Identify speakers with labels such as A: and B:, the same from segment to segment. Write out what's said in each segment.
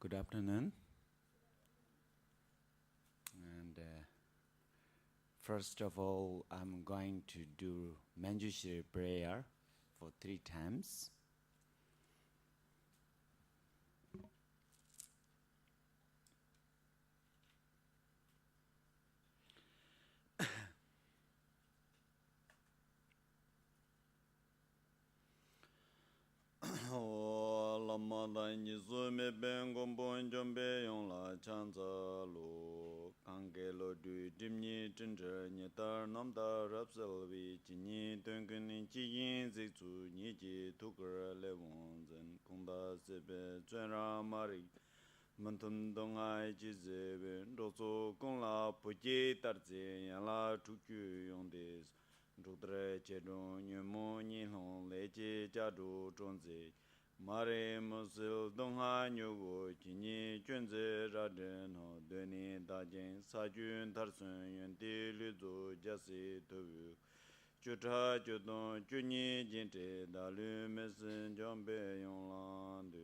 A: Good afternoon. And first of all, I'm going to do Manjushri prayer for 3 times. Lama nizu me ben gombon jombe yong la chanza lo kange lo du dimni zhenzhe nye dar nam da rapsel vi jini dunggen ni ji yin zi zu ni ji tu ge le wong zen kong da se be zhen ra ma ri men tun dong ai ji ze ben ro zo gong la pu ji dar zi yan la chu ju yong de ru dre che dong nyu mo ni long le ji jia zhu zhong zi Mare musil dongha nyugu jini junzi radin ho dweni dajin sajun tarsun yundi luzu jasi tuvu Chutra chudon chuni jinti dalu mesin jombe yonglandu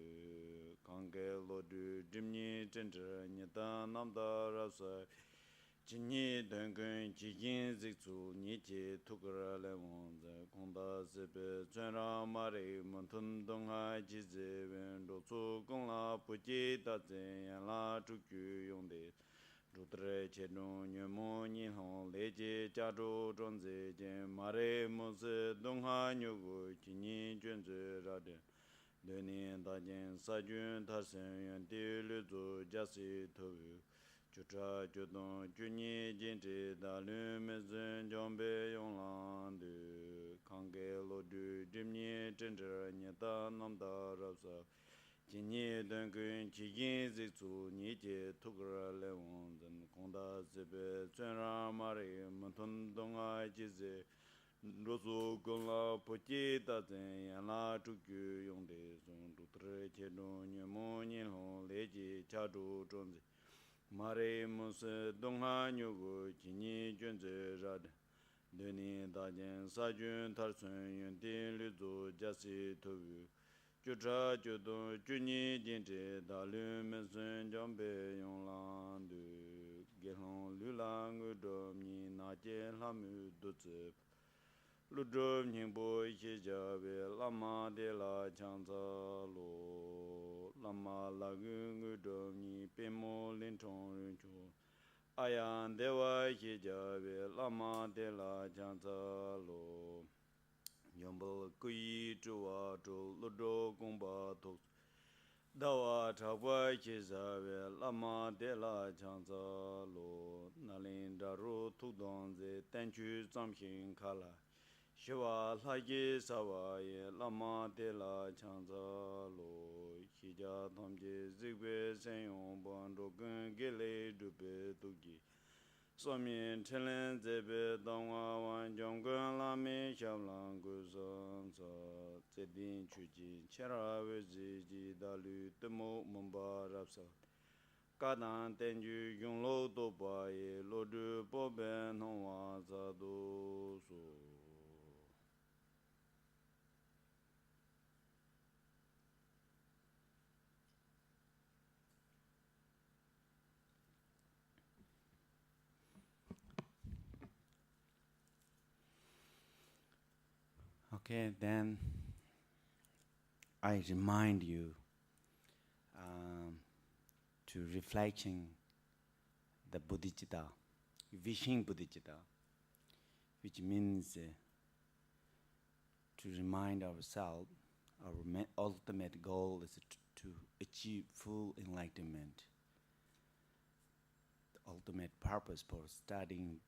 A: Kange lodu dimni jinti nita namda rasa Jini denggen jijin zikzu nichi tukura le wonze Kongda sepe zhenra mare muntun dongha jize wen Rotsu gongla puji dazen yan la chukyu yongde Rudre chedon nyemo nilhong leje jadro zhonze jen Mare mose dongha nyugu jini junze rade Deni dajen sajun tarsen yundi luzu jasi tovu Chutra chudon chuni jinti dalu mezen jombe yonglandu Kange lodu dimni chentra nyata namda rapsa Jini dunggun chigin zikzu niji tukra le wonzen Kongda sebe chenra mari muntun donga jize Rosu gongla pochi dazen yanla chukyu yongde Zon rutre chedon nyemo nilhong leji chadu chonze Mare musa dongha nyugu jini junze rad Deni dajen sajun tarsun yundi luzu jasi tuvu Chutra chudon chuni jinti dalu mesun jombe yonglandu Gelon lula ngudom ni naje lamu dutsip Ludrom nyingbo ishe jabe lama de la chanza lo Lama lagu ngudom ni pemo lintong rincho Ayan dewa ishe jabe lama de la chanza lo Yombol kuyi chuwa chu ludro gongpa tok Dawa chakwa ishe jabe lama de la chanza lo Nalin daru tukdong ze tenchu zamshin kala Shiva lhagi sawa ye lama de la chanza lo Hija tamje zikwe senyong bon rogun gele dupe duki Somin chelen zebe dongwa wan jonggun lami shablang gu san sa Zedin chuji chera wezi ji dalu temo mumba rapsa Kadan tenju yunglo doba ye lodu boben hongwa zado so Okay, then I remind you to reflecting the Bodhicitta, wishing Bodhicitta, which means to remind ourselves our ultimate goal is to achieve full enlightenment. The ultimate purpose for studying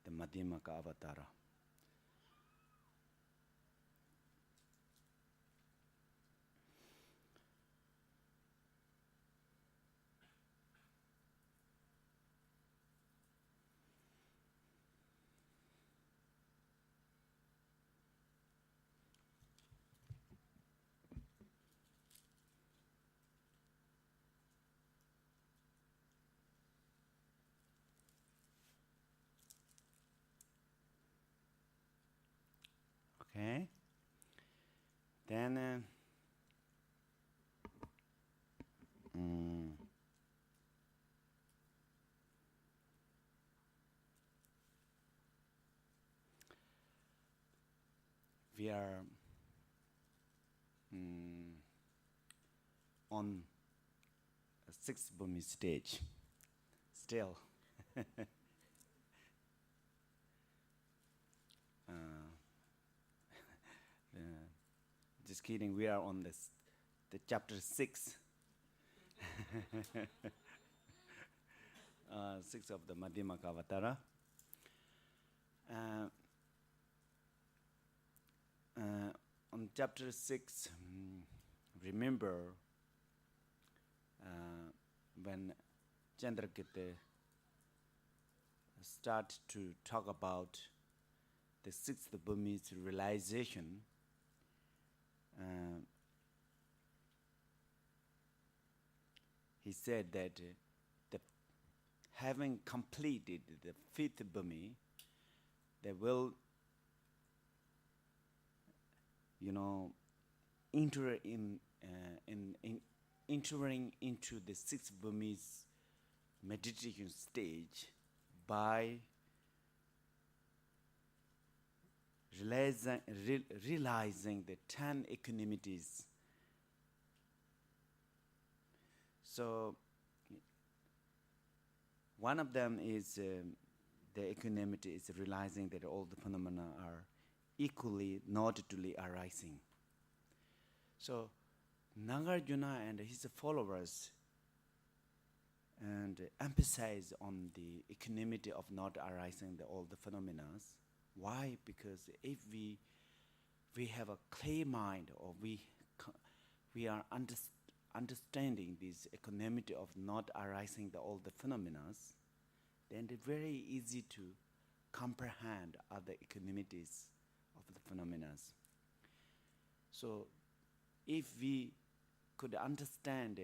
A: the Madhyamaka Avatara. Okay, then we are on a sixth Burmese stage still. Just kidding, we are on the chapter 6. 6 of the Madhyamaka Avatara. On chapter 6, remember when Chandrakirti start to talk about the sixth Burmese realization, he said that having completed the fifth Burmese, they will, entering into the sixth Burmese meditation stage by realizing the 10 equanimities. So one of them is the equanimity is realizing that all the phenomena are equally, not dually arising. So Nagarjuna and his followers and emphasize on the equanimity of not arising all the phenomena. Why? Because if we have a clear mind, or we are understanding this equanimity of not arising all the phenomena, then it's very easy to comprehend other equanimities of the phenomena. So if we could understand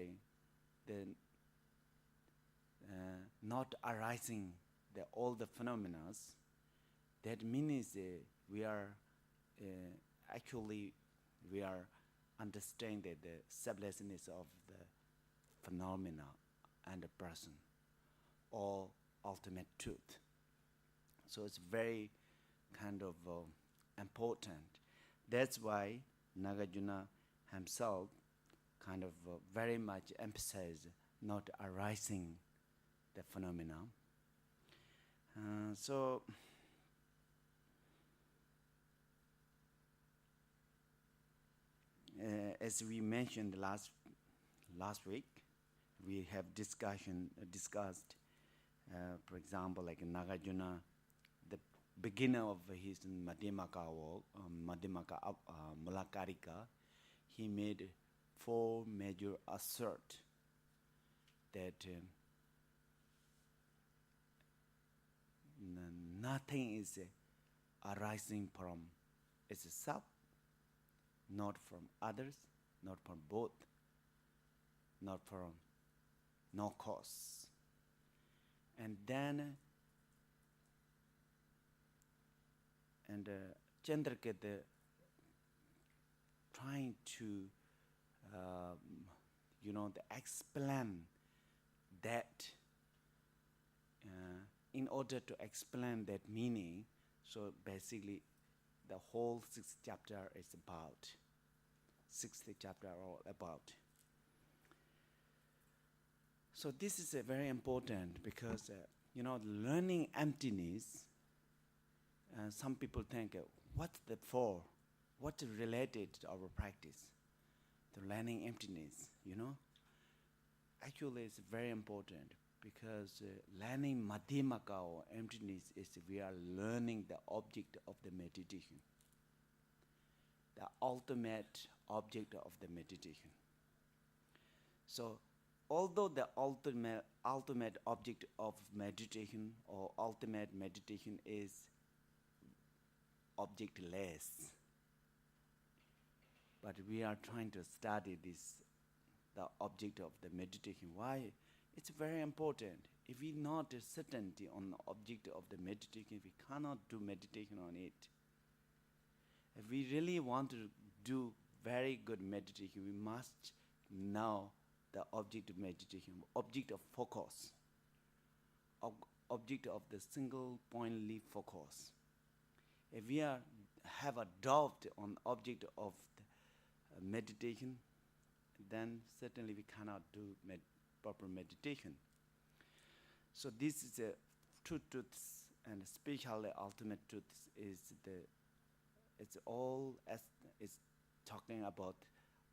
A: the not arising all the phenomena, that means we are understanding the selflessness of the phenomena and the person, or ultimate truth. So it's very kind of important. That's why Nagarjuna himself kind of very much emphasized not arising the phenomena. So as we mentioned last week, we have discussed, for example, like Nagarjuna, the beginner of his Madhyamaka Mulakarika, he made 4 major assert that nothing is arising from itself, not from others, not from both, not from no cause. And then Chandrakirti trying to explain that in order to explain that meaning. So basically the whole 6th chapter is about 6th chapter all about. So this is very important because learning emptiness, some people think what's that for, what's related to our practice, the learning emptiness. Actually it's very important because learning Madhyamaka or emptiness is we are learning the object of the meditation, the ultimate object of the meditation. So although the ultimate object of meditation or ultimate meditation is objectless, but we are trying to study the object of the meditation. Why? It's very important. If we not a certainty on the object of the meditation, we cannot do meditation on it. If we really want to do very good meditation, we must know the object of meditation, object of focus, object of the single pointly focus. If we are
B: have a doubt on object of the, meditation, then certainly we cannot do proper meditation. So this is the two truths, and especially ultimate truths is it's all as it's talking about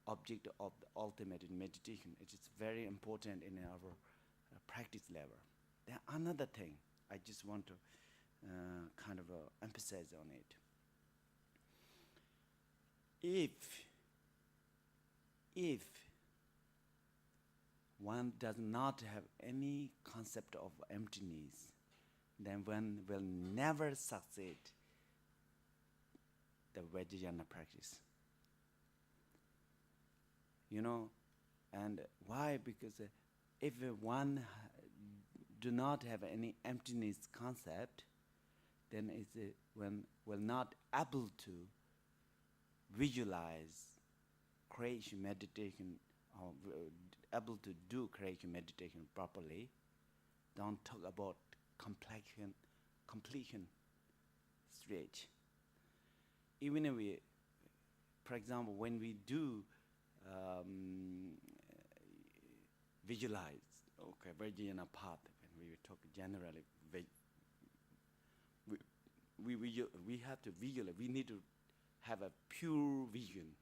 B: object of the ultimate in meditation. It is very important in our practice level. Then another thing I just want to kind of emphasize on it. If one does not have any concept of emptiness, then one will never succeed the Vajrayana practice. And why? Because if one do not have any emptiness concept, then one will not able to visualize creation meditation, or able to do creation meditation properly. Don't talk about completion stage. Even if we, for example, when we do visualize, Vajrayana path, when we talk generally, we have to visualize. We need to have a pure vision.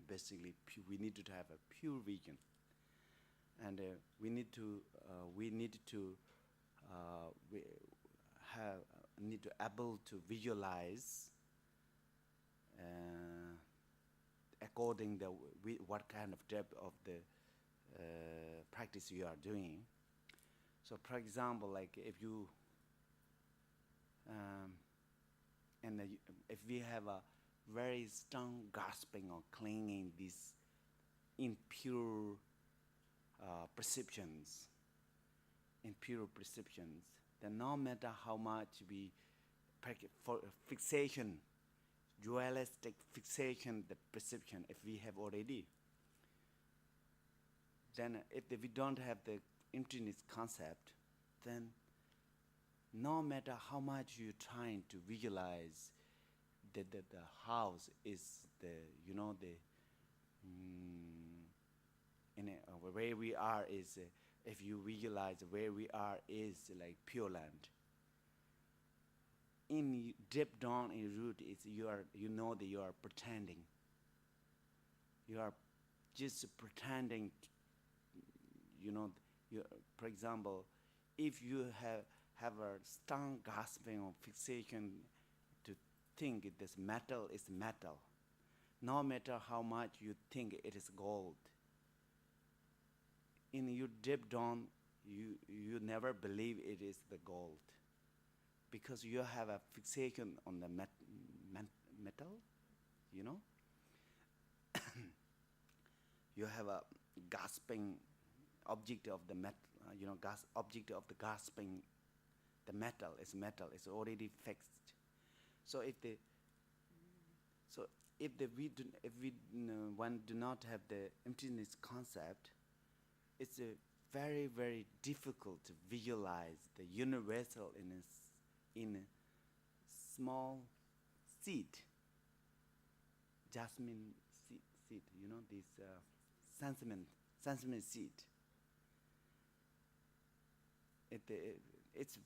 B: Basically, we need to have a pure vision, and we need to able to visualize according the what kind of depth of the practice you are doing. So, for example, like if you if we have a very strong grasping or clinging these impure perceptions, then no matter how much we practice for fixation, dualistic fixation, the perception, if we have already, then if we don't have the emptiness concept, then no matter how much you're trying to visualize the house is where we are is if you visualize where we are is like Pure Land. In deep down in root is that you are pretending. You are just pretending. For example, if you have a strong grasping or fixation to think this metal is metal, no matter how much you think it is gold, in your deep down, you never believe it is the gold, because you have a fixation on the metal, You have a grasping object of the object of the grasping. The metal is already fixed. So if one do not have the emptiness concept, it's very, very difficult to visualize the universal in a small seed, jasmine seed, this sesame seed. It's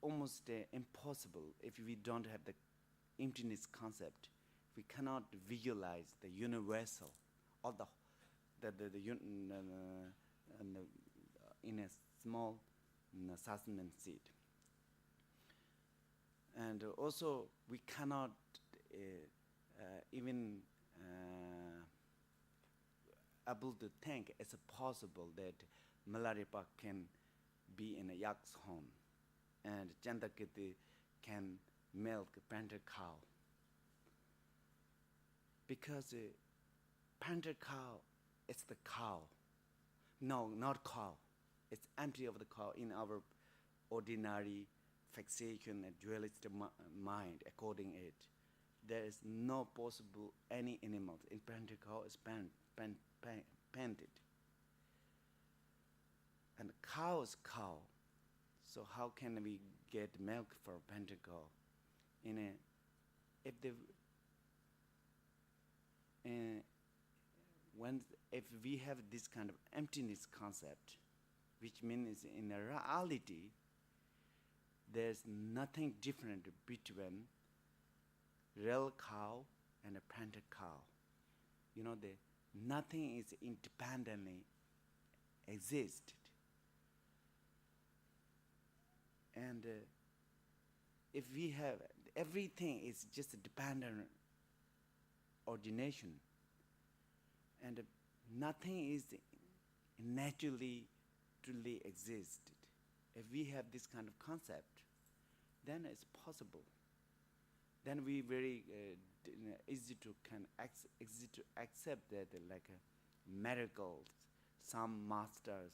B: almost impossible if we don't have the emptiness concept. We cannot visualize the universal or in a small sesame seed. And also we cannot even able to think it's possible that Milarepa can be in a yak's home and Chandrakirti can milk a panther cow. Because panther cow is the cow. No, not cow. It's empty of the cow in our ordinary fixation and dualistic mind. According it, there is no possible any animals in panther cow is painted. And cow is cow. So how can we get milk for panther cow? if the if we have this kind of emptiness concept, which means in reality there's nothing different between real cow and a painted cow. You know, nothing is independently existed. And if we have everything is just a dependent ordination, and nothing is naturally truly existed. If we have this kind of concept, then it's possible. Then we very easy to accept that like miracles. Some masters,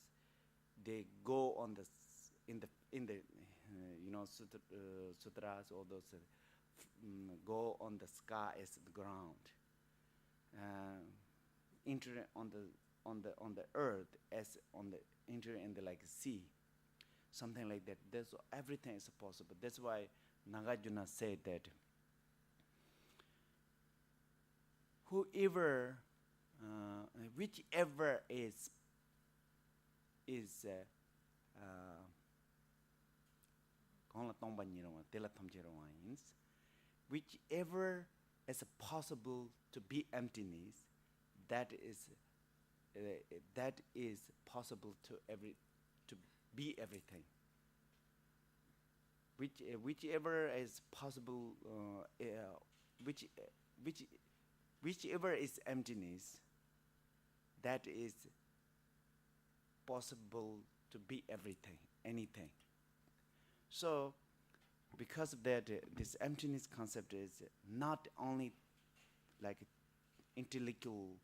B: they go on in the sutras or those go on the sky as the ground, enter on the earth as on the enter in the like sea, something like that. That's everything is possible. That's why Nagarjuna said that whoever, whichever is whichever is possible to be emptiness, that is possible to be everything. Whichever is possible, whichever is emptiness, that is possible to be everything, anything. So, because of that, this emptiness concept is not only like intellectual,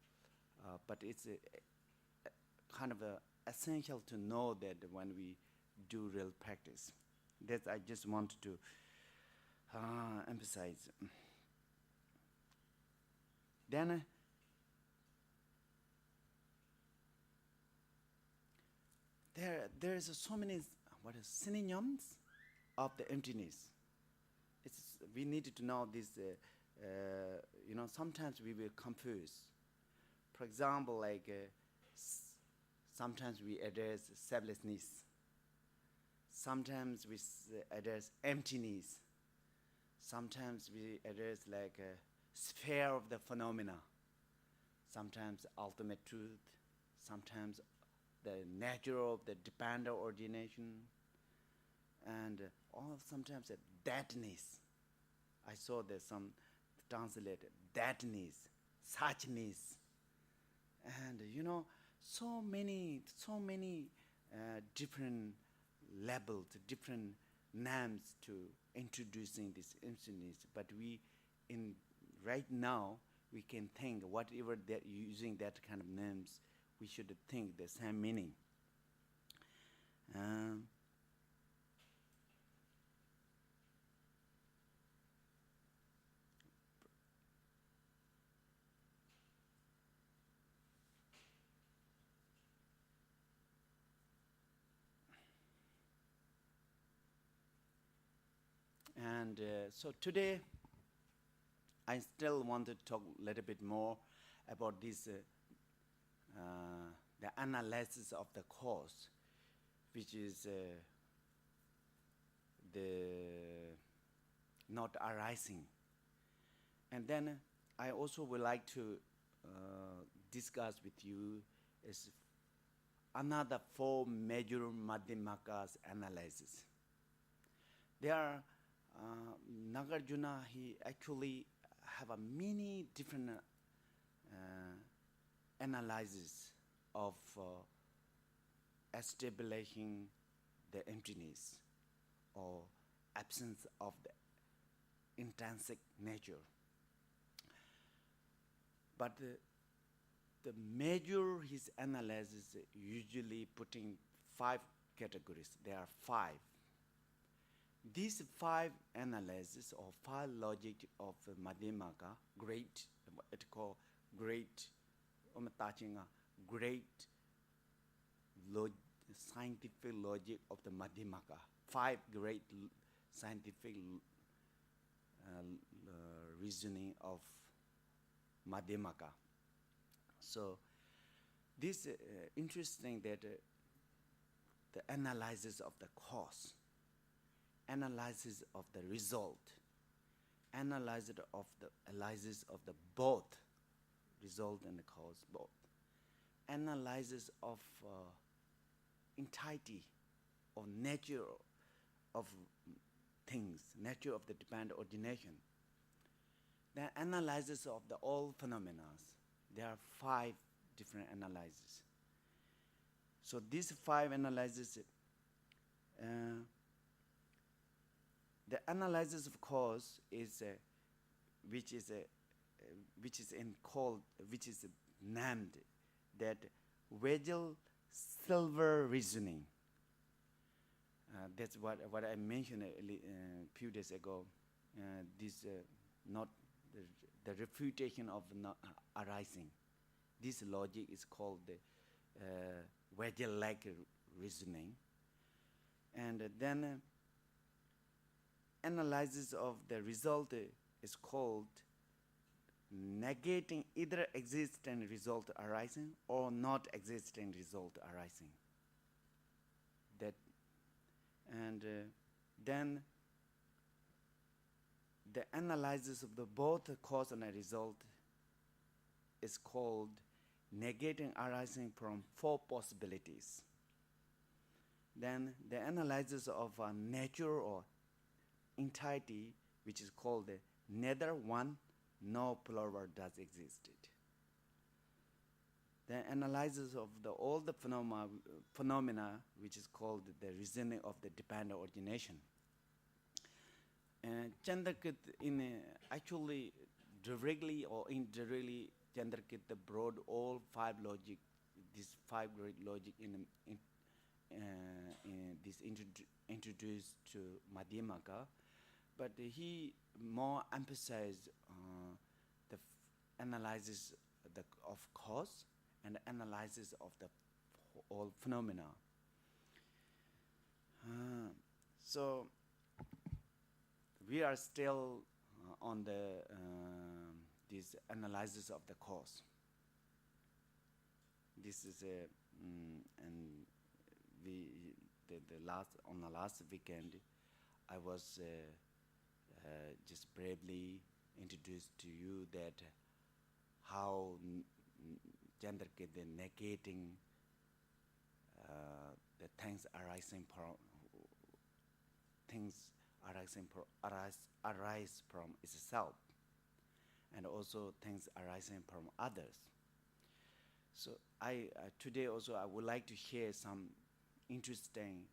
B: but it's kind of essential to know that when we do real practice. That I just wanted to emphasize. Then there's so many synonyms of the emptiness. We need to know this. Sometimes we will confuse. For example, like sometimes we address selflessness. Sometimes we address emptiness. Sometimes we address like a sphere of the phenomena. Sometimes ultimate truth. Sometimes the nature of the dependent ordination. And sometimes thatness. I saw there's some translated thatness, suchness, and so many different levels, different names to introducing this emptiness. But right now we can think whatever that using that kind of names, we should think the same meaning. And so today, I still want to talk a little bit more about this, the analysis of the cause, which is the not arising. And then I also would like to discuss with you is another 4 major Madhyamakas analysis. There are Nagarjuna, he actually have a many different analysis of establishing the emptiness or absence of the intrinsic nature. But the major his analysis usually putting 5 categories. There are 5. These 5 analysis or 5 logic of Madhyamaka, great, it called great, great scientific logic of the Madhyamaka. 5 great scientific reasoning of Madhyamaka. So this interesting that the analysis of the cause, analysis of the result, analysis of the both result and the cause both, analysis of entirety or nature of things, nature of the dependent origination. The analysis of the all phenomena. There are 5 different analyses. So these 5 analyses, the analysis of cause is which is named that Vegel silver reasoning. That's what I mentioned a few days ago. This not the refutation of not arising. This logic is called the Vegel-like reasoning. And then analysis of the result is called negating either existing result arising or not existing result arising. That, and then the analysis of the both cause and result is called negating arising from 4 possibilities. Then the analysis of nature or entirety, which is called neither one nor plural does exist. The analysis of all the phenomena, which is called the reasoning of the dependent origination. Chandrakirti, actually directly or indirectly, Chandrakirti brought all 5 logic, these 5 great logic in this introduced to Madhyamaka, but he more emphasized the analysis of cause and the analysis of the all phenomena. So we are still on the this analysis of the cause. This is and on the last weekend, I was just bravely introduced to you that how Chandrakirti negating the things arising arise from itself, and also things arising from others. So today also I would like to share some interesting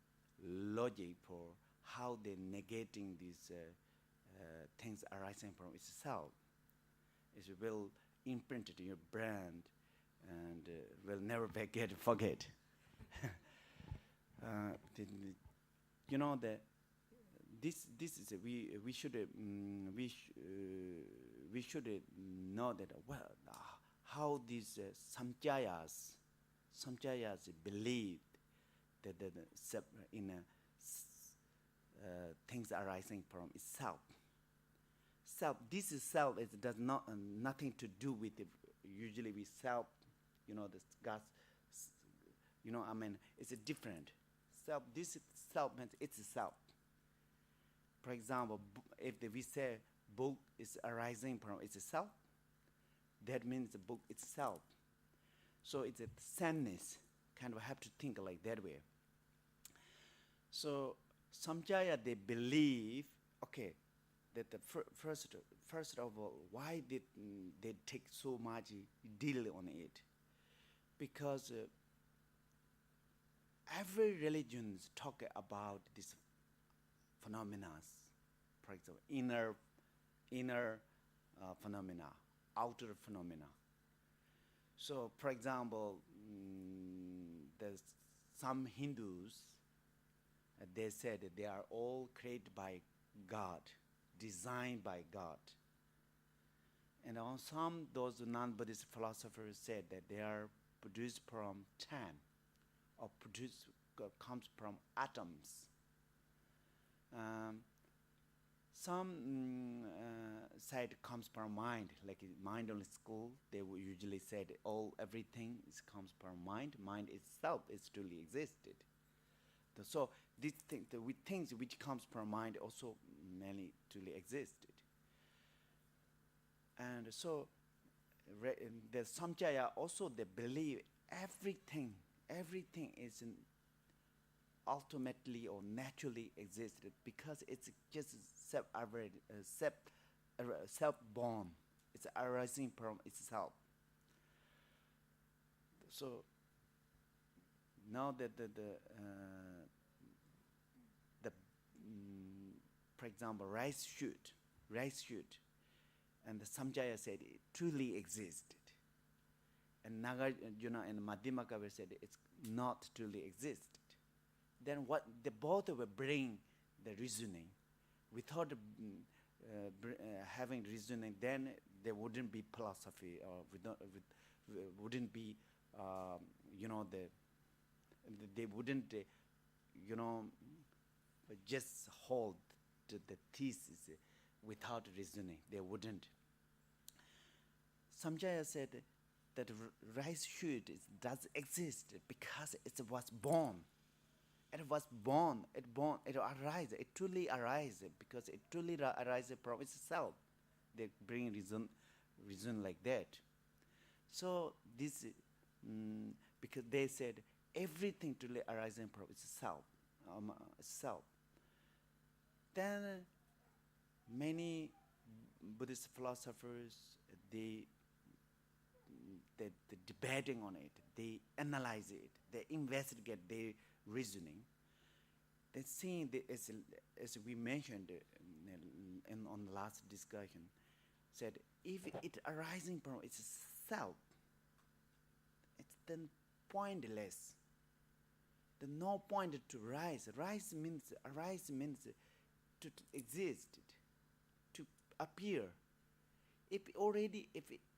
B: logic for how they're negating these things arising from itself. It will imprint it in your brain and will never forget. You know that this is we should know that how these samjayas believed that in things arising from itself. This is self. It does not nothing to do with it. Usually we self, the God, it's a different self. This self means it's a self. For example, if we say book is arising from itself, that means the book itself. So it's a sameness. Kind of have to think like that way. So Samjaya, they believe, that the first of all, why did they take so much deal on it? Because every religion talk about this phenomena, for example, inner phenomena, outer phenomena. So, for example, there's some Hindus, they said that they are all created by God, designed by God. And on those non-Buddhist philosophers said that they are produced from time, or comes from atoms. Some outside comes from mind, like in mind only school, they will usually said everything comes from mind. Mind itself is truly existed. So these things, the things which comes from mind also many truly existed. And so the samjaya also they believe everything is ultimately or naturally existed because it's just self-born. It's arising from itself. So now that for example, rice shoot, and the samjaya said it truly existed, and Nagarjuna and Madhyamaka said it's not truly existed. Then what the both will bring the reasoning. Without having reasoning, then there wouldn't be philosophy, or wouldn't be, they wouldn't, just hold to the thesis without reasoning. They wouldn't. Samjaya said that rice shoot does exist because it was born. It was born. It arises. It truly arises because it truly arises from itself. They bring reason like that. So this, because they said everything truly arising from itself. Then many Buddhist philosophers they debating on it. They analyze it. They investigate their reasoning. They see as we mentioned on the last discussion, said if it arising from itself, it's then pointless. There's no point to rise. Arise means to exist, to appear. If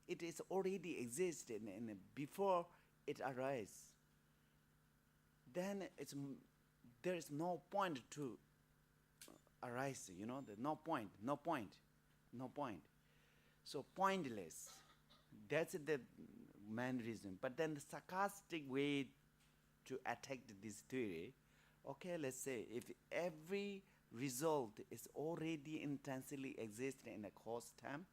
B: it is already existed and before it arises, then there is no point to arise. No point. So pointless. That's the main reason. But then the sarcastic way to attack this theory, okay, let's say if every result is already intensely existing in a cause term,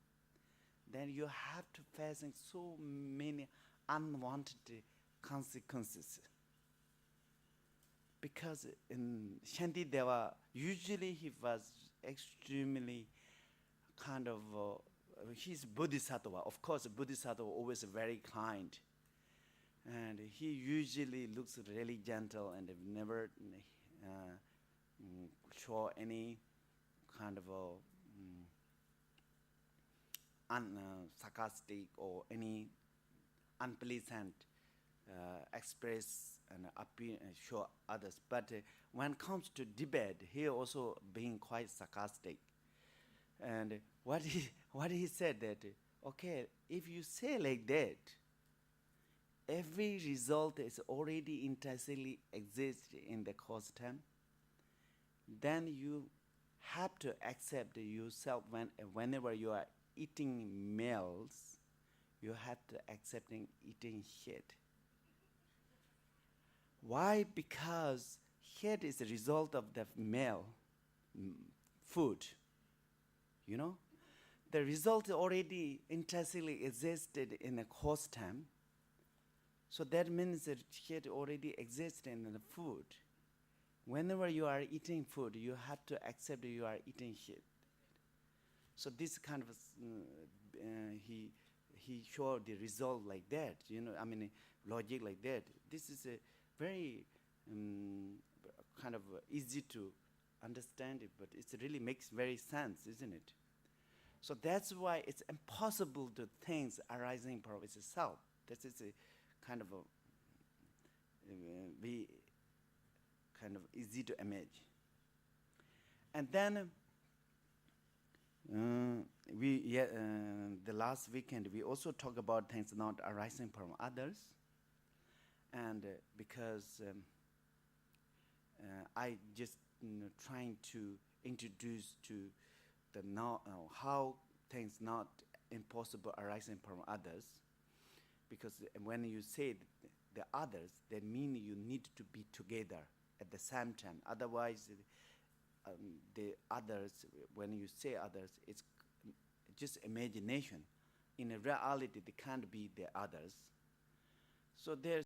B: then you have to facing so many unwanted consequences. Because in Shantideva, usually he was extremely kind of, he's Bodhisattva. Of course, Bodhisattva always very kind. And he usually looks really gentle and never show any kind of sarcastic or any unpleasant express and show others. But when it comes to debate, he also being quite sarcastic. And what he said that, okay, if you say like that, every result is already intensely exist in the cause term, then you have to accept yourself whenever you are eating meals, you have to accepting eating shit. Why? Because shit is a result of the meal, food. The result already intensely existed in a cause term. So that means that shit already exists in the food. Whenever you are eating food, you have to accept that you are eating shit. So this kind of, he showed the result like that, logic like that. This is a very kind of easy to understand it, but it really makes very sense, isn't it? So that's why it's impossible to things arising from itself. This is a kind of be kind of easy to imagine. And then the last weekend we also talked about things not arising from others, and because I just trying to introduce to the how things not impossible arising from others, because when you say the others, that means you need to be together at the same time. Otherwise, the others, when you say others, it's just imagination. In reality, they can't be the others. So there's